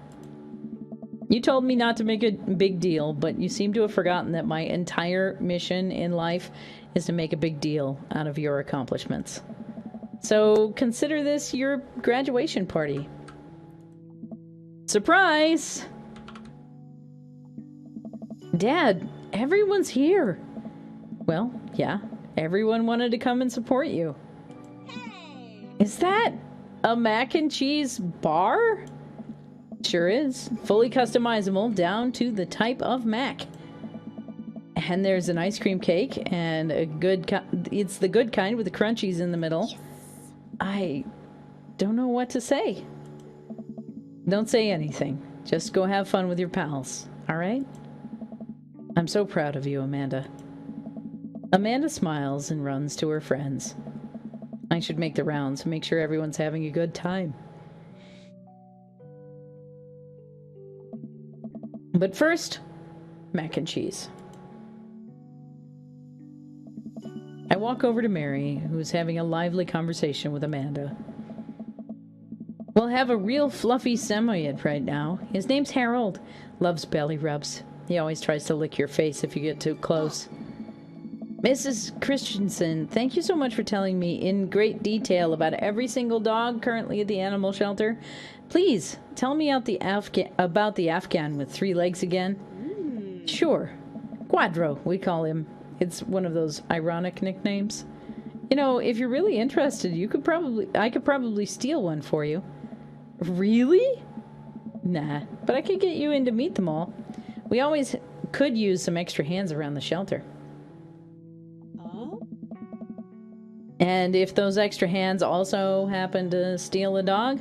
You told me not to make a big deal, but you seem to have forgotten that my entire mission in life is to make a big deal out of your accomplishments. So consider this your graduation party. Surprise! Dad, everyone's here. Well, yeah, everyone wanted to come and support you. Hey! Is that a mac and cheese bar? Sure is. Fully customizable down to the type of mac. And there's an ice cream cake and a it's the good kind with the crunchies in the middle. Yes. I don't know what to say. Don't say anything. Just go have fun with your pals, all right? I'm so proud of you, Amanda. Amanda smiles and runs to her friends. I should make the rounds and make sure everyone's having a good time. But first, mac and cheese. I walk over to Mary, who's having a lively conversation with Amanda. We'll have a real fluffy Samoyed right now. His name's Harold. Loves belly rubs. He always tries to lick your face if you get too close. Mrs. Christensen, thank you so much for telling me in great detail about every single dog currently at the animal shelter. Please, tell me about the Afghan with 3 legs again. Sure. Quadro, we call him. It's one of those ironic nicknames. You know, if you're really interested, I could probably steal one for you. Really? Nah, but I could get you in to meet them all. We always could use some extra hands around the shelter. Oh? And if those extra hands also happen to steal a dog,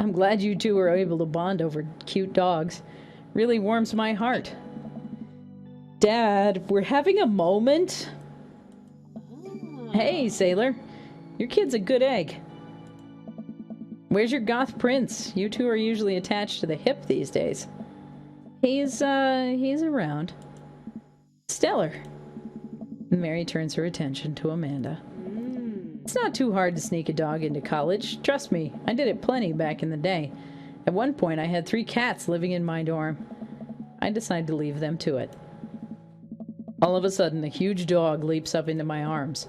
I'm glad you two were able to bond over cute dogs. Really warms my heart. Dad, we're having a moment. Oh. Hey, Sailor. Your kid's a good egg. Where's your goth prince? You two are usually attached to the hip these days. He's around. Stellar. Mary turns her attention to Amanda. Mm. It's not too hard to sneak a dog into college. Trust me, I did it plenty back in the day. At one point, I had 3 cats living in my dorm. I decided to leave them to it. All of a sudden, a huge dog leaps up into my arms.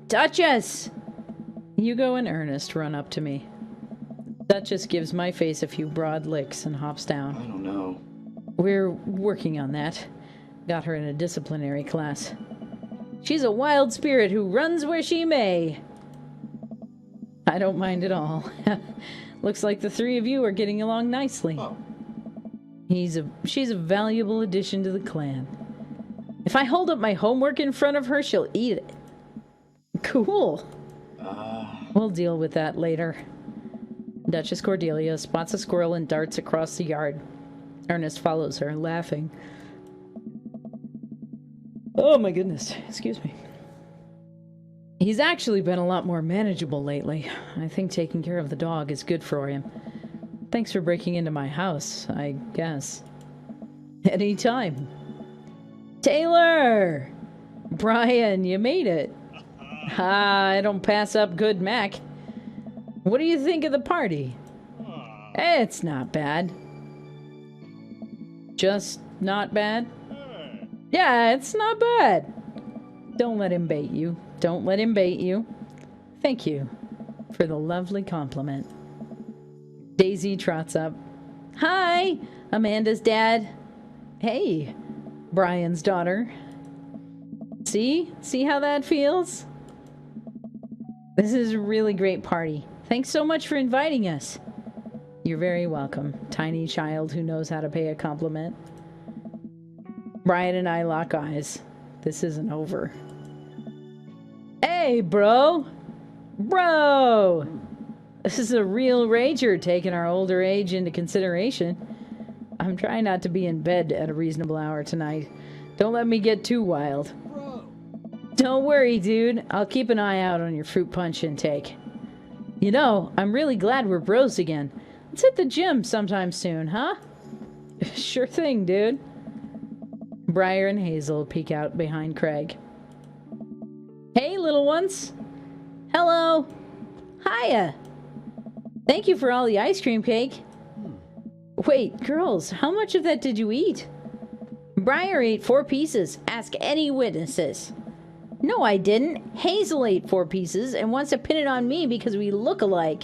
Duchess! Hugo and Ernest run up to me. Duchess gives my face a few broad licks and hops down. I don't know. We're working on that. Got her in a disciplinary class. She's a wild spirit who runs where she may. I don't mind at all. Looks like the 3 of you are getting along nicely. Oh. She's a valuable addition to the clan. If I hold up my homework in front of her, she'll eat it. Cool. We'll deal with that later. Duchess Cordelia spots a squirrel and darts across the yard. Ernest follows her, laughing. Oh my goodness, excuse me. He's actually been a lot more manageable lately. I think taking care of the dog is good for him. Thanks for breaking into my house, I guess. Anytime. Taylor! Brian, you made it. I don't pass up good Mac. What do you think of the party? It's not bad. Just not bad? Yeah, it's not bad. Don't let him bait you. Don't let him bait you. Thank you for the lovely compliment. Daisy trots up. Hi, Amanda's dad. Hey, Brian's daughter. See? See how that feels? This is a really great party. Thanks so much for inviting us. You're very welcome, tiny child who knows how to pay a compliment. Brian and I lock eyes. This isn't over. Hey, bro! Bro! This is a real rager, taking our older age into consideration. I'm trying not to be in bed at a reasonable hour tonight. Don't let me get too wild. Bro. Don't worry, dude. I'll keep an eye out on your fruit punch intake. You know, I'm really glad we're bros again. Let's hit the gym sometime soon, huh? Sure thing, dude. Briar and Hazel peek out behind Craig. Hey, little ones. Hello. Hiya. Thank you for all the ice cream cake. Wait, girls, how much of that did you eat? Briar ate 4 pieces. Ask any witnesses. No, I didn't. Hazel ate 4 pieces and wants to pin it on me because we look alike.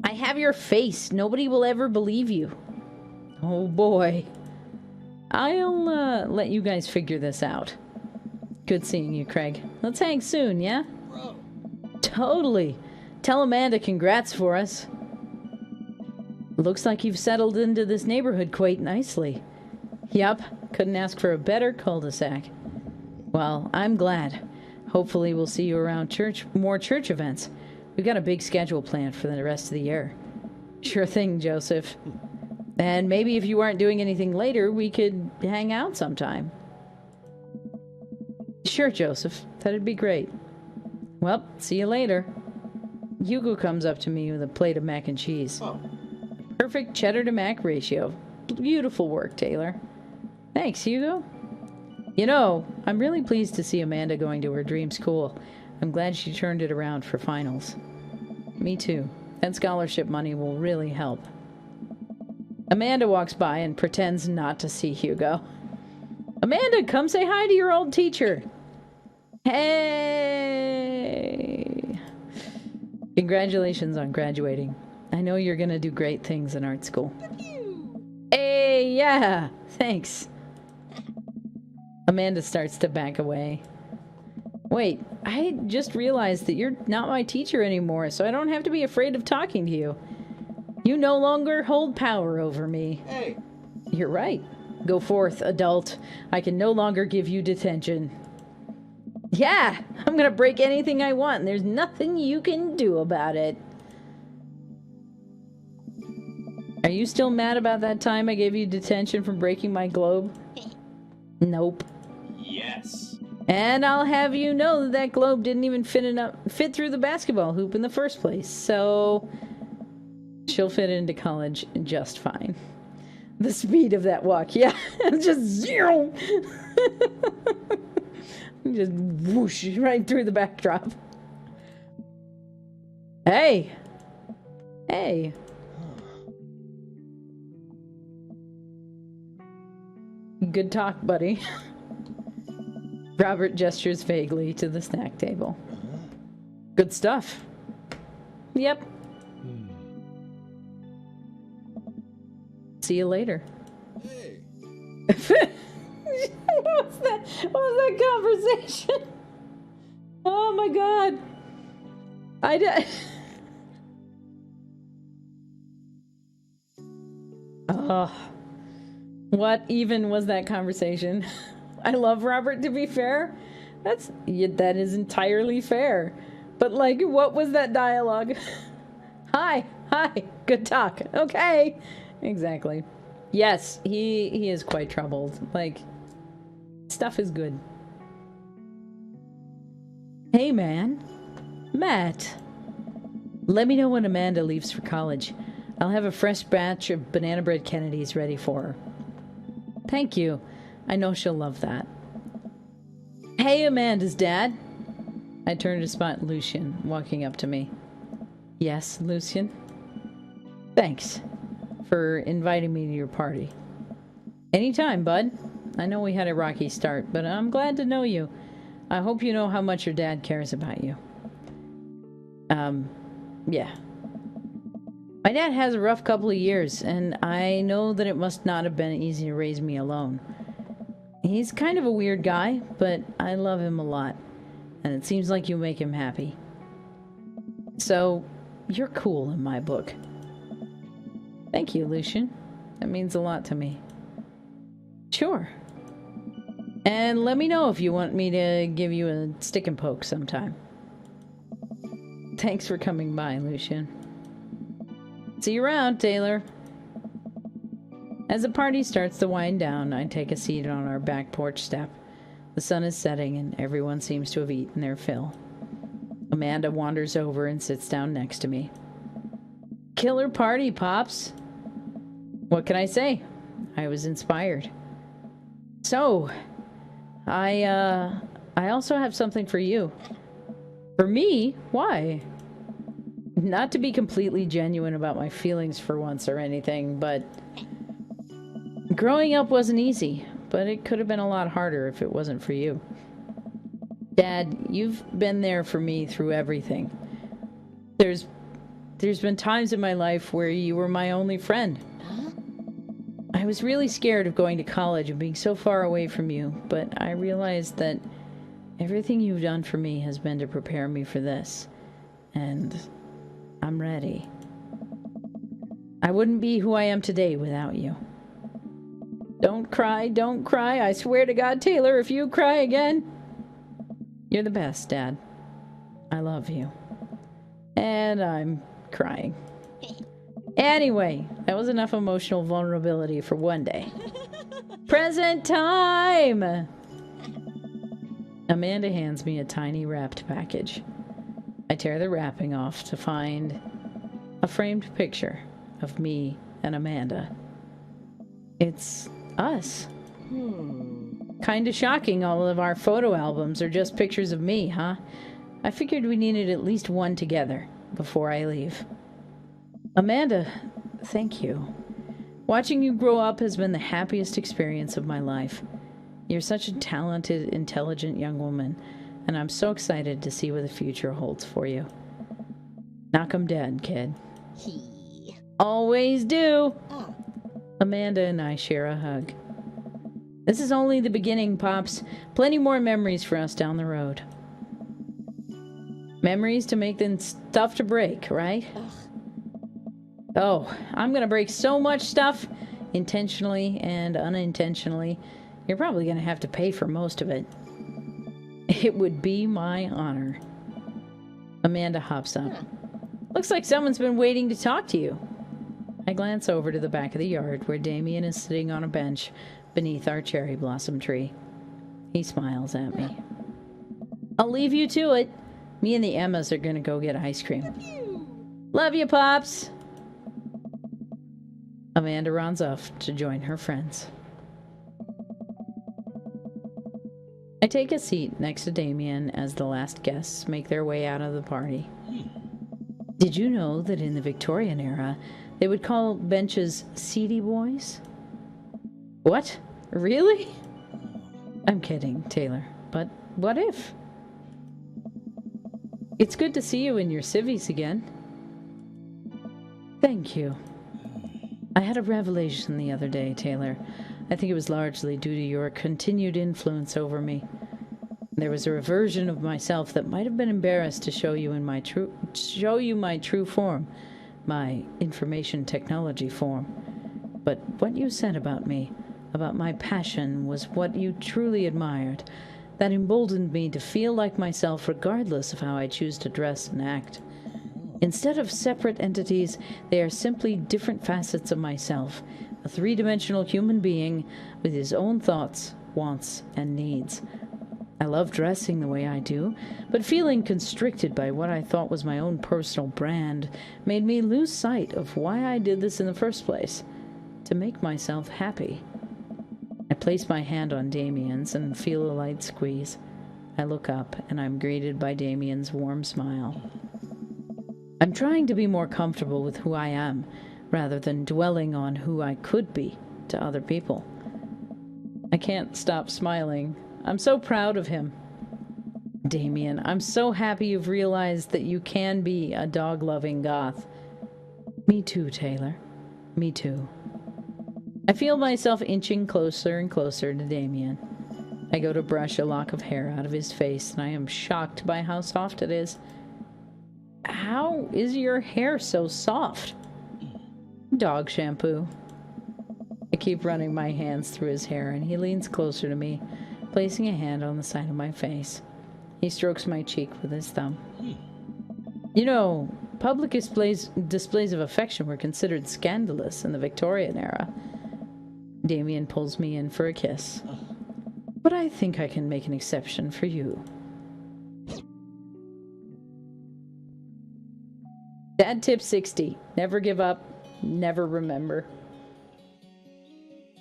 I have your face. Nobody will ever believe you. Oh boy. I'll let you guys figure this out. Good seeing you, Craig. Let's hang soon, yeah? Bro. Totally. Tell Amanda congrats for us. Looks like you've settled into this neighborhood quite nicely. Yup, couldn't ask for a better cul-de-sac. Well, I'm glad. Hopefully we'll see you around more church events. We've got a big schedule planned for the rest of the year. Sure thing, Joseph. And maybe if you aren't doing anything later, we could hang out sometime. Sure, Joseph. That'd be great. Well, see you later. Hugo comes up to me with a plate of mac and cheese. Oh. Perfect cheddar to mac ratio. Beautiful work, Taylor. Thanks, Hugo. You know, I'm really pleased to see Amanda going to her dream school. I'm glad she turned it around for finals. Me too. That scholarship money will really help. Amanda walks by and pretends not to see Hugo. Amanda, come say hi to your old teacher. Hey! Congratulations on graduating. I know you're gonna do great things in art school. Hey, yeah! Thanks. Amanda starts to back away. Wait, I just realized that you're not my teacher anymore, so I don't have to be afraid of talking to you. You no longer hold power over me. Hey. You're right. Go forth, adult. I can no longer give you detention. Yeah, I'm gonna break anything I want, and there's nothing you can do about it. Are you still mad about that time I gave you detention for breaking my globe? Nope. Yes. And I'll have you know that that globe didn't even fit through the basketball hoop in the first place, so she'll fit into college just fine. The speed of that walk, yeah, just zero. Just whoosh right through the backdrop. Hey! Hey! Good talk, buddy. Robert gestures vaguely to the snack table. Good stuff. Yep. See you later. Hey. What was that? What was that conversation? Oh my god. I did. Oh. What even was that conversation? I love Robert, to be fair. That is entirely fair. But like, what was that dialogue? Hi, good talk. Okay. Exactly. Yes, he is quite troubled. Like, stuff is good. Hey, man. Matt. Let me know when Amanda leaves for college. I'll have a fresh batch of banana bread Kennedys ready for her. Thank you. I know she'll love that. Hey, Amanda's dad. I turned to spot Lucian walking up to me. Yes, Lucian? Thanks for inviting me to your party. Anytime, bud. I know we had a rocky start, but I'm glad to know you. I hope you know how much your dad cares about you. Yeah. My dad has a rough couple of years, and I know that it must not have been easy to raise me alone. He's kind of a weird guy, but I love him a lot, and it seems like you make him happy. So, you're cool in my book. Thank you, Lucian. That means a lot to me. Sure. And let me know if you want me to give you a stick and poke sometime. Thanks for coming by, Lucian. See you around, Taylor. As the party starts to wind down, I take a seat on our back porch step. The sun is setting and everyone seems to have eaten their fill. Amanda wanders over and sits down next to me. Killer party, Pops. What can I say? I was inspired. So, I also have something for you. For me? Why? Not to be completely genuine about my feelings for once or anything, but growing up wasn't easy, but it could have been a lot harder if it wasn't for you. Dad, you've been there for me through everything. There's been times in my life where you were my only friend. I was really scared of going to college and being so far away from you, but I realized that everything you've done for me has been to prepare me for this. And I'm ready. I wouldn't be who I am today without you. Don't cry, don't cry. I swear to God, Taylor, if you cry again... You're the best, Dad. I love you. And I'm crying. Anyway, that was enough emotional vulnerability for one day. Present time! Amanda hands me a tiny wrapped package. I tear the wrapping off to find a framed picture of me and Amanda. It's us. Kinda shocking all of our photo albums are just pictures of me, huh? I figured we needed at least one together before I leave. Amanda, thank you. Watching you grow up has been the happiest experience of my life. You're such a talented, intelligent young woman, and I'm so excited to see what the future holds for you. Knock 'em dead, kid. Always do! Amanda and I share a hug. This is only the beginning, Pops. Plenty more memories for us down the road. Memories to make them tough to break, right? Oh, I'm gonna break so much stuff, intentionally and unintentionally. You're probably gonna have to pay for most of it. It would be my honor. Amanda hops up. Looks like someone's been waiting to talk to you. I glance over to the back of the yard where Damien is sitting on a bench beneath our cherry blossom tree. He smiles at me. I'll leave you to it. Me and the Emmas are gonna go get ice cream. Love you, Pops! Amanda runs off to join her friends. I take a seat next to Damien as the last guests make their way out of the party. Did you know that in the Victorian era, they would call benches seedy boys? What? Really? I'm kidding, Taylor, but what if? It's good to see you in your civvies again. Thank you. I had a revelation the other day, Taylor. I think it was largely due to your continued influence over me. There was a version of myself that might have been embarrassed to show you my true form, my information technology form. But what you said about me, about my passion, was what you truly admired. That emboldened me to feel like myself regardless of how I choose to dress and act. Instead of separate entities, they are simply different facets of myself, a three-dimensional human being with his own thoughts, wants, and needs. I love dressing the way I do, but feeling constricted by what I thought was my own personal brand made me lose sight of why I did this in the first place, to make myself happy. I place my hand on Damien's and feel a light squeeze. I look up, and I'm greeted by Damien's warm smile. I'm trying to be more comfortable with who I am, rather than dwelling on who I could be to other people. I can't stop smiling. I'm so proud of him. Damien, I'm so happy you've realized that you can be a dog-loving goth. Me too, Taylor. Me too. I feel myself inching closer and closer to Damien. I go to brush a lock of hair out of his face, and I am shocked by how soft it is. How is your hair so soft? Dog shampoo. I keep running my hands through his hair, and he leans closer to me, placing a hand on the side of my face. He strokes my cheek with his thumb. You know, public displays of affection were considered scandalous in the Victorian era. Damien pulls me in for a kiss. But I think I can make an exception for you. Dad tip 60. Never give up. Never remember.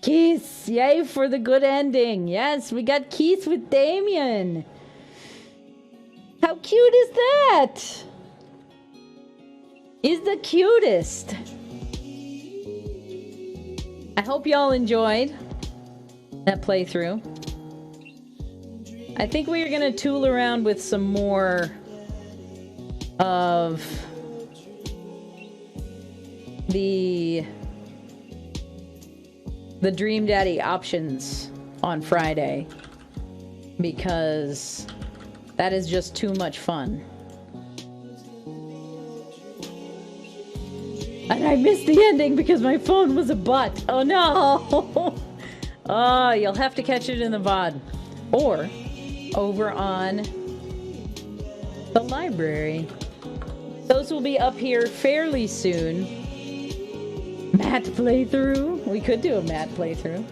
Kiss! Yay for the good ending! Yes, we got Keith with Damien! How cute is that? Is the cutest. I hope y'all enjoyed that playthrough. I think we are gonna tool around with some more of the Dream Daddy options on Friday, because that is just too much fun. And I missed the ending because my phone was a butt. Oh no! Oh, you'll have to catch it in the VOD. Or over on the library. Those will be up here fairly soon. Matt playthrough? We could do a Matt playthrough.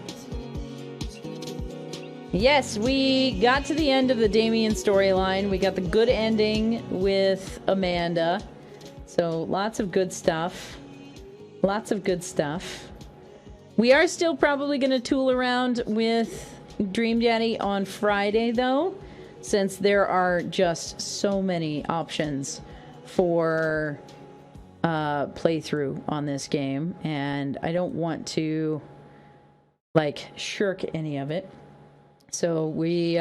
Yes, we got to the end of the Damien storyline. We got the good ending with Amanda. So lots of good stuff. Lots of good stuff. We are still probably going to tool around with Dream Daddy on Friday, though, since there are just so many options for playthrough on this game, and I don't want to like shirk any of it. So we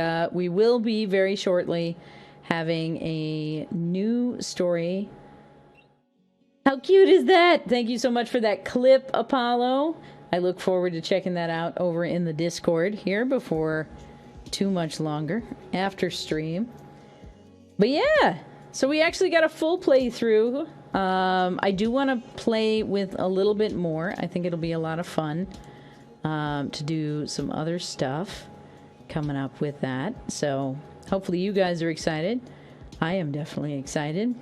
will be very shortly having a new story. How cute is that? Thank you so much for that clip, Apollo. I look forward to checking that out over in the Discord here before too much longer after stream. But yeah, so we actually got a full playthrough. I do want to play with a little bit more. I think it'll be a lot of fun to do some other stuff coming up with that. So hopefully you guys are excited. I am definitely excited.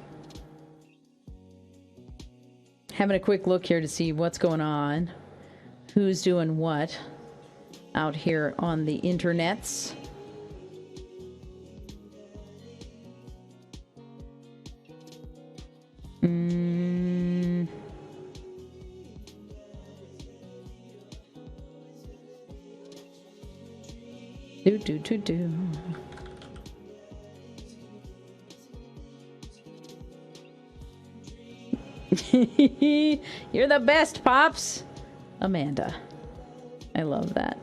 Having a quick look here to see what's going on. Who's doing what out here on the internets. Do. You're the best, Pops. Amanda. I love that.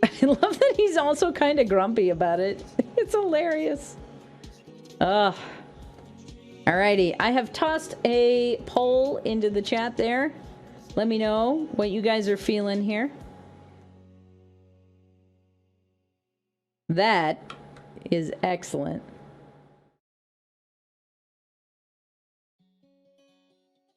I love that he's also kind of grumpy about it. It's hilarious. Ugh. Alrighty, I have tossed a poll into the chat there. Let me know what you guys are feeling here. That is excellent.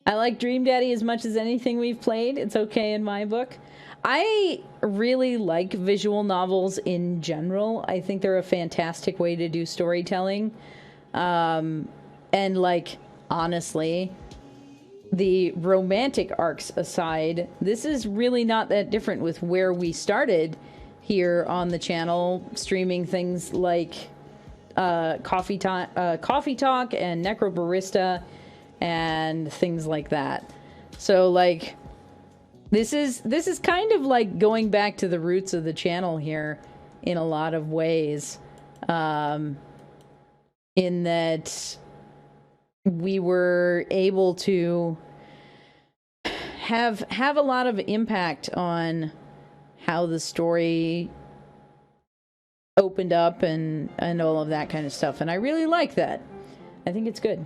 I like Dream Daddy as much as anything we've played. It's okay in my book. I really like visual novels in general. I think they're a fantastic way to do storytelling. And like, honestly, the romantic arcs aside, this is really not that different with where we started here on the channel, streaming things like Coffee Talk and Necro Barista and things like that. So like, this is kind of like going back to the roots of the channel here in a lot of ways, in that we were able to have a lot of impact on how the story opened up and all of that kind of stuff. And I really like that. I think it's good.